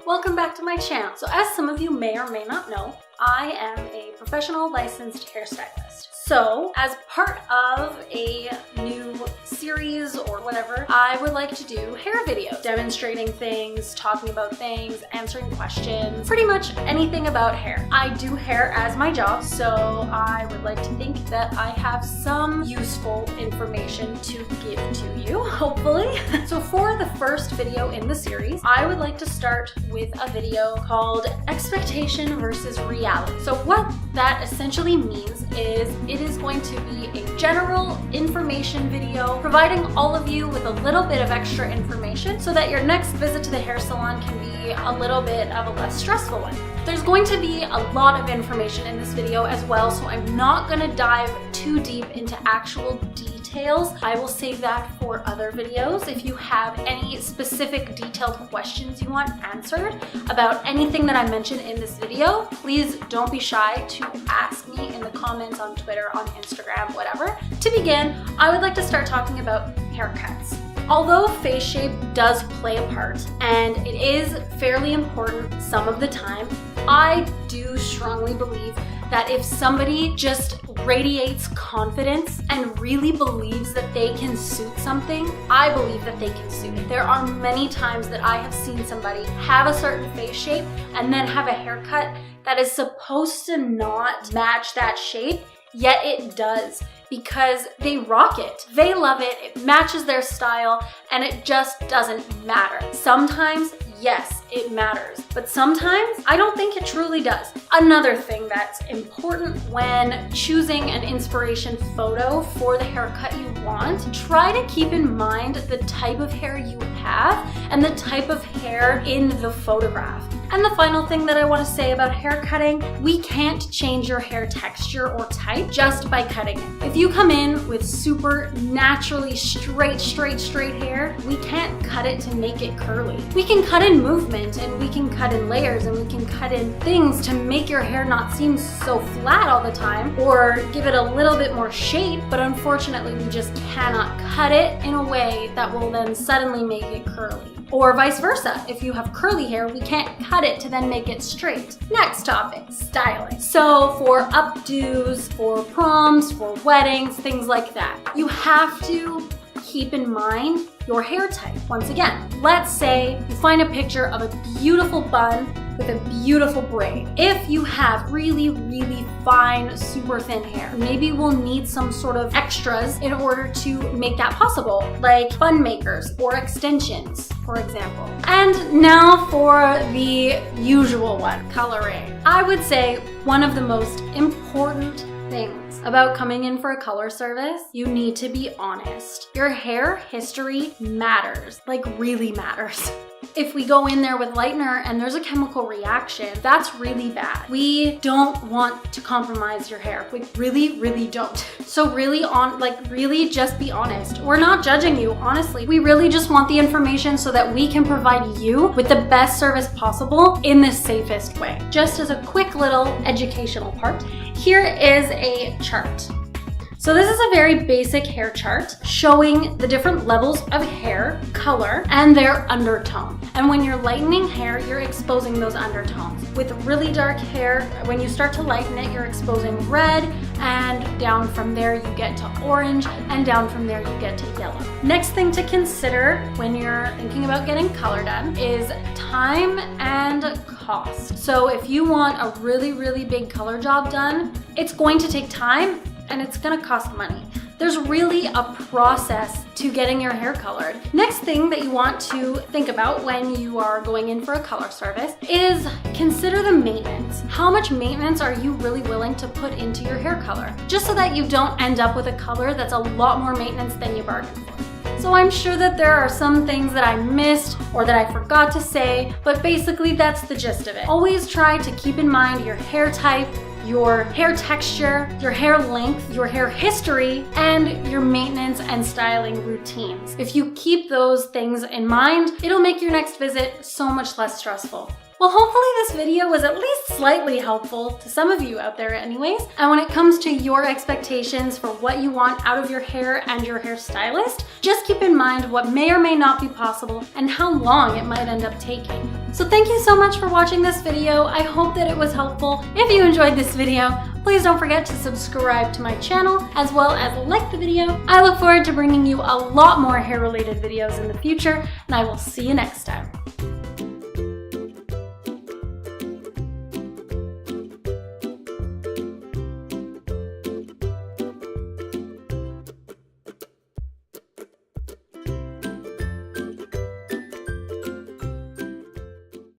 Welcome back to my channel. So as some of you may or may not know, I am a professional licensed hairstylist. So as part of a new series or whatever, I would like to do hair videos, demonstrating things, talking about things, answering questions, pretty much anything about hair. I do hair as my job, so I would like to think that I have some useful information to give to you, hopefully. So for the first video in the series, I would like to start with a video called Expectation versus Reality. So what that essentially means is it is going to be a general information video providing all of you with a little bit of extra information so that your next visit to the hair salon can be a little bit of a less stressful one. There's going to be a lot of information in this video as well, so I'm not going to dive too deep into actual details. I will save that for other videos. If you have any specific detailed questions you want answered about anything that I mentioned in this video, please don't be shy to ask me in the comments on Twitter, on Instagram, whatever. To begin, I would like to start talking about haircuts. Although face shape does play a part, and it is fairly important some of the time, I do strongly believe that if somebody just radiates confidence and really believes that they can suit something, I believe that they can suit it. There are many times that I have seen somebody have a certain face shape and then have a haircut that is supposed to not match that shape, yet it does, because they rock it. They love it, it matches their style, and it just doesn't matter. Sometimes, yes, it matters, but sometimes I don't think it truly does. Another thing that's important when choosing an inspiration photo for the haircut you want, try to keep in mind the type of hair you have and the type of hair in the photograph. And the final thing that I want to say about hair cutting, we can't change your hair texture or type just by cutting it. If you come in with super naturally straight hair, we can't cut it to make it curly. We can cut in movement, and we can cut in layers, and we can cut in things to make your hair not seem so flat all the time, or give it a little bit more shape, but unfortunately we just cannot cut it in a way that will then suddenly make it curly. Or vice versa, if you have curly hair, we can't cut it to then make it straight. Next topic, styling. So for updos, for proms, for weddings, things like that, you have to keep in mind your hair type. Once again, let's say you find a picture of a beautiful bun with a beautiful braid. If you have really fine, super thin hair, maybe we'll need some sort of extras in order to make that possible, like bun makers or extensions, for example. And now for the usual one, coloring. I would say one of the most important things about coming in for a color service, you need to be honest. Your hair history matters, like really matters. If we go in there with lightener and there's a chemical reaction, that's really bad. We don't want to compromise your hair. We really don't. So really just be honest. We're not judging you, honestly. We really just want the information so that we can provide you with the best service possible in the safest way. Just as a quick little educational part, here is a chart. So this is a very basic hair chart showing the different levels of hair, color, and their undertone. And when you're lightening hair, you're exposing those undertones. With really dark hair, when you start to lighten it, you're exposing red, and down from there you get to orange, and down from there you get to yellow. Next thing to consider when you're thinking about getting color done is time and cost. So if you want a really big color job done, it's going to take time and it's gonna cost money. There's really a process to getting your hair colored. Next thing that you want to think about when you are going in for a color service is consider the maintenance. How much maintenance are you really willing to put into your hair color? Just so that you don't end up with a color that's a lot more maintenance than you bargained for. So I'm sure that there are some things that I missed or that I forgot to say, but basically that's the gist of it. Always try to keep in mind your hair type, your hair texture, your hair length, your hair history, and your maintenance and styling routines. If you keep those things in mind, it'll make your next visit so much less stressful. Well, hopefully this video was at least slightly helpful to some of you out there anyways. And when it comes to your expectations for what you want out of your hair and your hairstylist, just keep in mind what may or may not be possible and how long it might end up taking. So thank you so much for watching this video. I hope that it was helpful. If you enjoyed this video, please don't forget to subscribe to my channel as well as like the video. I look forward to bringing you a lot more hair related videos in the future, and I will see you next time.